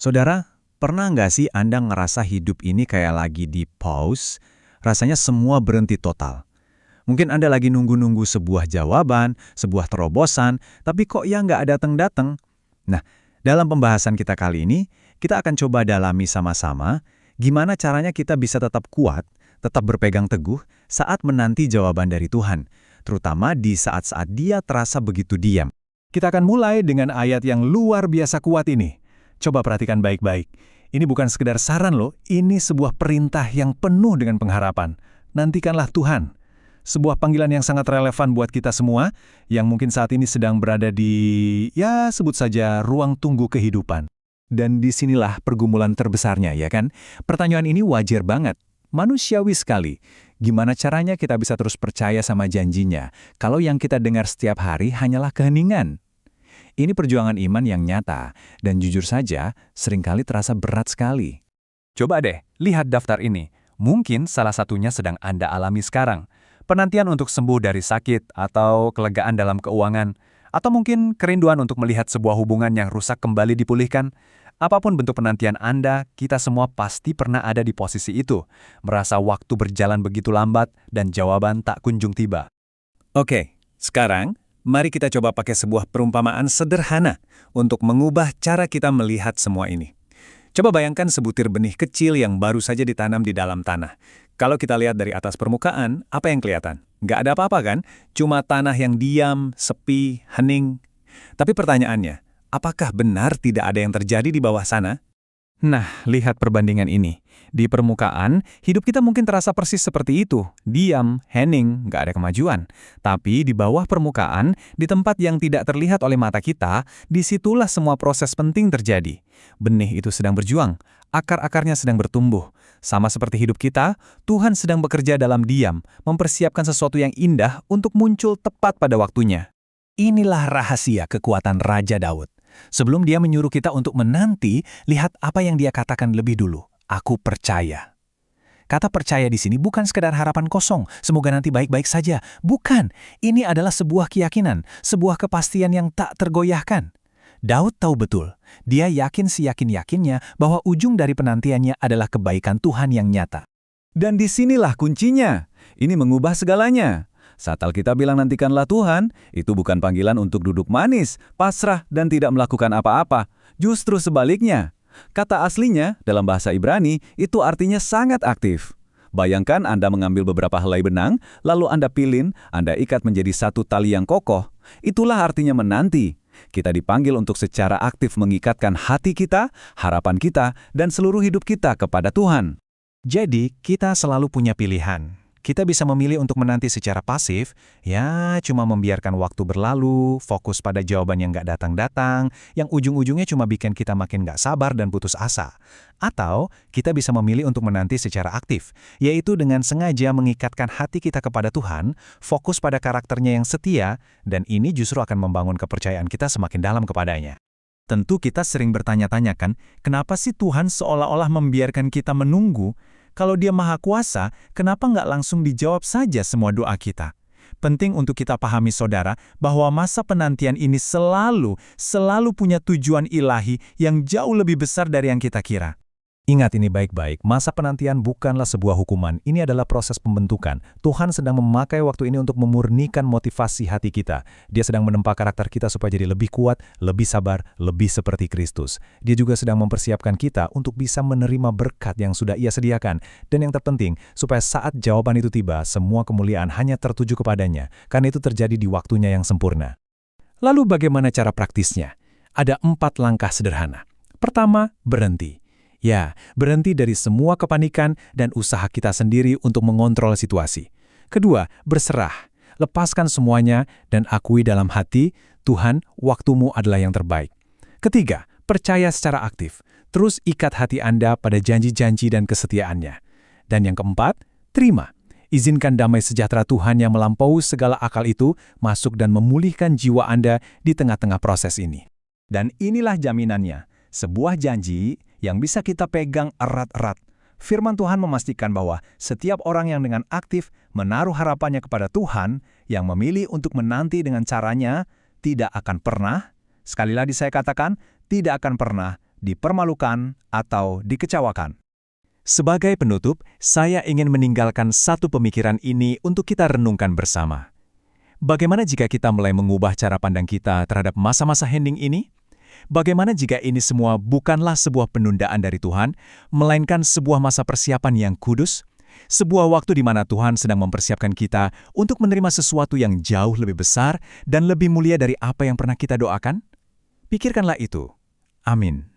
Saudara, pernah nggak sih Anda ngerasa hidup ini kayak lagi di pause? Rasanya semua berhenti total. Mungkin Anda lagi nunggu-nunggu sebuah jawaban, sebuah terobosan, tapi kok ya nggak datang-datang? Nah, dalam pembahasan kita kali ini, kita akan coba dalami sama-sama gimana caranya kita bisa tetap kuat, tetap berpegang teguh saat menanti jawaban dari Tuhan, terutama di saat-saat Dia terasa begitu diam. Kita akan mulai dengan ayat yang luar biasa kuat ini. Coba perhatikan baik-baik. Ini bukan sekedar saran loh, ini sebuah perintah yang penuh dengan pengharapan. Nantikanlah Tuhan. Sebuah panggilan yang sangat relevan buat kita semua, yang mungkin saat ini sedang berada di, sebut saja ruang tunggu kehidupan. Dan disinilah pergumulan terbesarnya, ya kan? Pertanyaan ini wajar banget, manusiawi sekali. Gimana caranya kita bisa terus percaya sama janjinya, kalau yang kita dengar setiap hari hanyalah keheningan? Ini perjuangan iman yang nyata, dan jujur saja, seringkali terasa berat sekali. Coba deh, lihat daftar ini. Mungkin salah satunya sedang Anda alami sekarang. Penantian untuk sembuh dari sakit, atau kelegaan dalam keuangan, atau mungkin kerinduan untuk melihat sebuah hubungan yang rusak kembali dipulihkan. Apapun bentuk penantian Anda, kita semua pasti pernah ada di posisi itu. Merasa waktu berjalan begitu lambat, dan jawaban tak kunjung tiba. Oke, sekarang mari kita coba pakai sebuah perumpamaan sederhana untuk mengubah cara kita melihat semua ini. Coba bayangkan sebutir benih kecil yang baru saja ditanam di dalam tanah. Kalau kita lihat dari atas permukaan, apa yang kelihatan? Nggak ada apa-apa kan? Cuma tanah yang diam, sepi, hening. Tapi pertanyaannya, apakah benar tidak ada yang terjadi di bawah sana? Nah, lihat perbandingan ini. Di permukaan, hidup kita mungkin terasa persis seperti itu. Diam, hening, nggak ada kemajuan. Tapi di bawah permukaan, di tempat yang tidak terlihat oleh mata kita, disitulah semua proses penting terjadi. Benih itu sedang berjuang, akar-akarnya sedang bertumbuh. Sama seperti hidup kita, Tuhan sedang bekerja dalam diam, mempersiapkan sesuatu yang indah untuk muncul tepat pada waktunya. Inilah rahasia kekuatan Raja Daud. Sebelum dia menyuruh kita untuk menanti, lihat apa yang dia katakan lebih dulu. Aku percaya. Kata percaya di sini bukan sekedar harapan kosong, semoga nanti baik-baik saja. Bukan, ini adalah sebuah keyakinan, sebuah kepastian yang tak tergoyahkan. Daud tahu betul, dia yakin seyakin-yakinnya bahwa ujung dari penantiannya adalah kebaikan Tuhan yang nyata. Dan disinilah kuncinya, ini mengubah segalanya. Saat Alkitab bilang nantikanlah Tuhan, itu bukan panggilan untuk duduk manis, pasrah, dan tidak melakukan apa-apa. Justru sebaliknya. Kata aslinya, dalam bahasa Ibrani, itu artinya sangat aktif. Bayangkan Anda mengambil beberapa helai benang, lalu Anda pilin, Anda ikat menjadi satu tali yang kokoh. Itulah artinya menanti. Kita dipanggil untuk secara aktif mengikatkan hati kita, harapan kita, dan seluruh hidup kita kepada Tuhan. Jadi, kita selalu punya pilihan. Kita bisa memilih untuk menanti secara pasif, cuma membiarkan waktu berlalu, fokus pada jawaban yang nggak datang-datang, yang ujung-ujungnya cuma bikin kita makin nggak sabar dan putus asa. Atau, kita bisa memilih untuk menanti secara aktif, yaitu dengan sengaja mengikatkan hati kita kepada Tuhan, fokus pada karakternya yang setia, dan ini justru akan membangun kepercayaan kita semakin dalam kepadanya. Tentu kita sering bertanya-tanya kan, kenapa sih Tuhan seolah-olah membiarkan kita menunggu? Kalau Dia Maha Kuasa, kenapa nggak langsung dijawab saja semua doa kita? Penting untuk kita pahami saudara, bahwa masa penantian ini selalu punya tujuan ilahi yang jauh lebih besar dari yang kita kira. Ingat ini baik-baik, masa penantian bukanlah sebuah hukuman, ini adalah proses pembentukan. Tuhan sedang memakai waktu ini untuk memurnikan motivasi hati kita. Dia sedang menempa karakter kita supaya jadi lebih kuat, lebih sabar, lebih seperti Kristus. Dia juga sedang mempersiapkan kita untuk bisa menerima berkat yang sudah Ia sediakan. Dan yang terpenting, supaya saat jawaban itu tiba, semua kemuliaan hanya tertuju kepadanya, karena itu terjadi di waktunya yang sempurna. Lalu bagaimana cara praktisnya? Ada 4 langkah sederhana. Pertama, berhenti. Berhenti dari semua kepanikan dan usaha kita sendiri untuk mengontrol situasi. Kedua, berserah. Lepaskan semuanya dan akui dalam hati, Tuhan, waktumu adalah yang terbaik. Ketiga, percaya secara aktif. Terus ikat hati Anda pada janji-janji dan kesetiaannya. Dan yang keempat, terima. Izinkan damai sejahtera Tuhan yang melampaui segala akal itu masuk dan memulihkan jiwa Anda di tengah-tengah proses ini. Dan inilah jaminannya, sebuah janji yang bisa kita pegang erat-erat. Firman Tuhan memastikan bahwa setiap orang yang dengan aktif menaruh harapannya kepada Tuhan, yang memilih untuk menanti dengan caranya, tidak akan pernah, sekali lagi saya katakan, tidak akan pernah dipermalukan, atau dikecewakan. Sebagai penutup, saya ingin meninggalkan satu pemikiran ini untuk kita renungkan bersama. Bagaimana jika kita mulai mengubah cara pandang kita terhadap masa-masa hening ini? Bagaimana jika ini semua bukanlah sebuah penundaan dari Tuhan, melainkan sebuah masa persiapan yang kudus? Sebuah waktu di mana Tuhan sedang mempersiapkan kita untuk menerima sesuatu yang jauh lebih besar dan lebih mulia dari apa yang pernah kita doakan? Pikirkanlah itu. Amin.